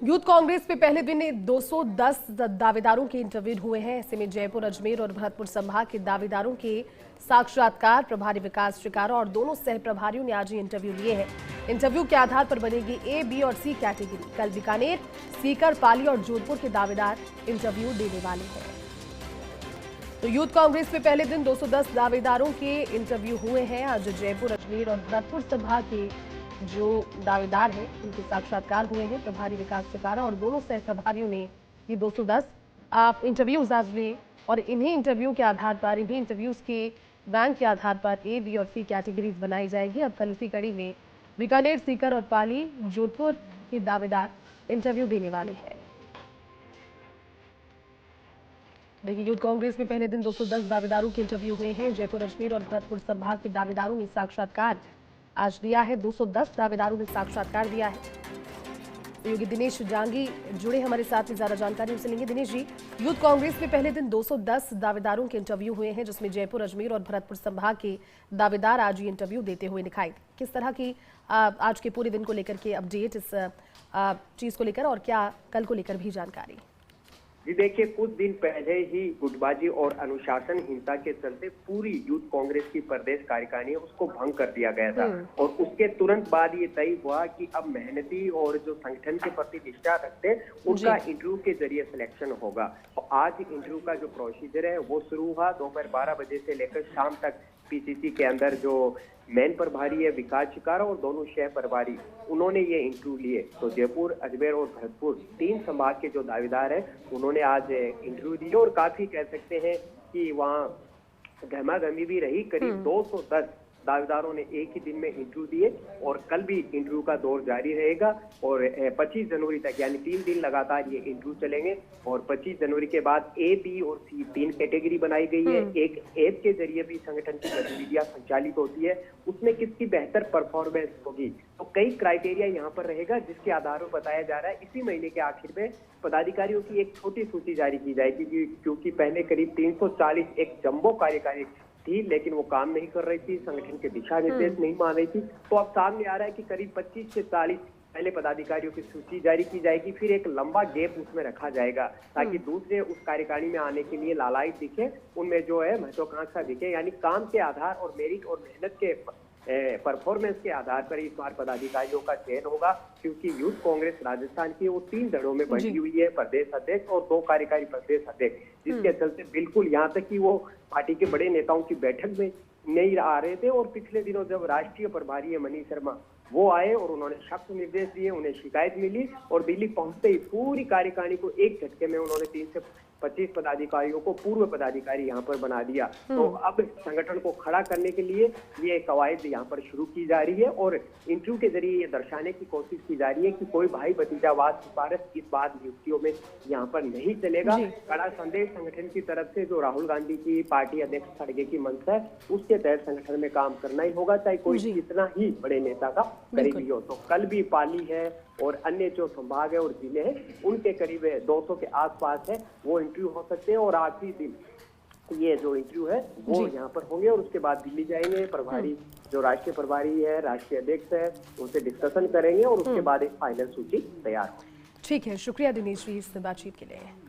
Youth Congress पे पहले दिन 210 दावेदारों के इंटरव्यू हुए हैं। ऐसे में जयपुर, अजमेर और भरतपुर संभाग के दावेदारों के साक्षात्कार प्रभारी विकास शिकारा और दोनों सह प्रभारियों ने आज ही इंटरव्यू लिए हैं। इंटरव्यू के आधार पर बनेगी ए, बी और सी कैटेगरी। कल बीकानेर, सीकर, पाली और जोधपुर के दावेदार इंटरव्यू देने वाले हैं। तो यूथ कांग्रेस में पहले दिन 210 दावेदारों के इंटरव्यू हुए हैं। आज जयपुर, अजमेर और भरतपुर संभाग के जो दावेदार हैं उनके साक्षात्कार हुए हैं। प्रभारी विकास शिकारा और दोनों सह प्रभारियों ने ये 210 इंटरव्यूज आज लिए और इन्हीं इंटरव्यू के आधार पर, इन्हीं इंटरव्यूज के बैंक के आधार पर ए, बी और सी कैटेगरीज बनाई जाएगी। अब कल इसी कड़ी में बीकानेर, सीकर और पाली, जोधपुर के दावेदार इंटरव्यू देने वाले हैं। देखिए, यूथ कांग्रेस में पहले दिन 210 दावेदारों के इंटरव्यू हुए हैं। जयपुर, अजमेर और भरतपुर संभाग के दावेदारों ने साक्षात्कार आज दिया है। 210 दावेदारों ने साक्षात्कार दिया है। योगी दिनेश जांगी जुड़े हमारे साथ ही ज्यादा जानकारी उनसे लेंगे। दिनेश जी, यूथ कांग्रेस में पहले दिन 210 दावेदारों के इंटरव्यू हुए हैं, जिसमें जयपुर, अजमेर और भरतपुर संभाग के दावेदार आज ये इंटरव्यू देते हुए दिखाई। किस तरह की आज के पूरे दिन को लेकर के अपडेट, इस चीज को लेकर और क्या कल को लेकर भी जानकारी? जी देखिए, कुछ दिन पहले ही गुटबाजी और अनुशासनहीनता के चलते पूरी यूथ कांग्रेस की प्रदेश कार्यकारिणी उसको भंग कर दिया गया था और उसके तुरंत बाद ये तय हुआ कि अब मेहनती और जो संगठन के प्रति निष्ठा रखते हैं उनका इंटरव्यू के जरिए सिलेक्शन होगा। तो आज इंटरव्यू का जो प्रोसीजर है वो शुरू हुआ। दोपहर 12 बजे से लेकर शाम तक पीसीसी के अंदर जो मेन प्रभारी है विकास शिकारा और दोनों सह प्रभारी, उन्होंने ये इंटरव्यू लिए। तो जयपुर, अजमेर और भरतपुर 3 संभाग के जो दावेदार हैं उन्होंने आज इंटरव्यू दिए और काफी कह सकते हैं कि वहाँ गहमागहमी भी रही। करीब 210 दावेदारों ने एक ही दिन में इंटरव्यू दिए और कल भी इंटरव्यू का दौर जारी रहेगा और 25 जनवरी तक यानी 3 दिन लगातार ये इंटरव्यू चलेंगे और 25 जनवरी के बाद ए, बी और सी 3 कैटेगरी बनाई गई है। एक ऐप के जरिए भी संगठन की गतिविधियां संचालित होती है, उसमें किसकी बेहतर परफॉर्मेंस होगी। तो कई क्राइटेरिया यहाँ पर रहेगा, जिसके आधार पर बताया जा रहा है इसी महीने के आखिर में पदाधिकारियों की एक छोटी सूची जारी की जाएगी, क्योंकि पहले करीब 340 एक जम्बो कार्यकारी थी, लेकिन वो काम नहीं कर रही थी, संगठन के दिशा निर्देश नहीं मान रही थी। तो अब सामने आ रहा है कि करीब 25 से 40 पहले पदाधिकारियों की सूची जारी की जाएगी, फिर एक लंबा गैप उसमें रखा जाएगा ताकि दूसरे उस कार्यकारिणी में आने के लिए लालायित दिखे, उनमें जो है महत्वाकांक्षा दिखे। यानी काम के आधार और मेरिट और मेहनत के परफॉर्मेंस के आधार पर इस बार पदाधिकारियों का चयन होगा, क्योंकि यूथ कांग्रेस राजस्थान की वो 3 दलों में बंटी हुई है, प्रदेश अध्यक्ष और 2 कार्यकारी प्रदेश अध्यक्ष, जिसके चलते बिल्कुल यहाँ तक कि वो पार्टी के बड़े नेताओं की बैठक में नहीं आ रहे थे। और पिछले दिनों जब राष्ट्रीय प्रभारी है मनीष शर्मा, वो आए और उन्होंने सख्त निर्देश दिए, उन्हें शिकायत मिली और दिल्ली पहुंचते ही पूरी कार्यकारिणी को एक झटके में उन्होंने 3 से 25 पदाधिकारियों को पूर्व पदाधिकारी यहाँ पर बना दिया। तो अब संगठन को खड़ा करने के लिए ये कवायद यहाँ पर शुरू की जा रही है और इंटरव्यू के जरिए ये दर्शाने की कोशिश की जा रही है कि कोई भाई भतीजावाद सिफारिश इस बात नियुक्तियों में यहाँ पर नहीं चलेगा। कड़ा संदेश संगठन की तरफ से जो राहुल गांधी की पार्टी अध्यक्ष खड़गे की मंशा है, उसके तहत संगठन में काम करना ही होगा, चाहे कोई कितना ही बड़े नेता का करीबी हो। तो कल भी पाली है और अन्य जो संभाग है और जिले हैं उनके करीब 200 के आसपास है वो इंटरव्यू हो सकते हैं और आखिरी दिन ये जो इंटरव्यू है वो यहाँ पर होंगे और उसके बाद दिल्ली जाएंगे। प्रभारी जो राष्ट्रीय प्रभारी है, राष्ट्रीय अध्यक्ष है, उनसे डिस्कशन करेंगे और उसके बाद एक फाइनल सूची तैयार होगी। ठीक है, शुक्रिया दिनेश जी इस बातचीत के लिए।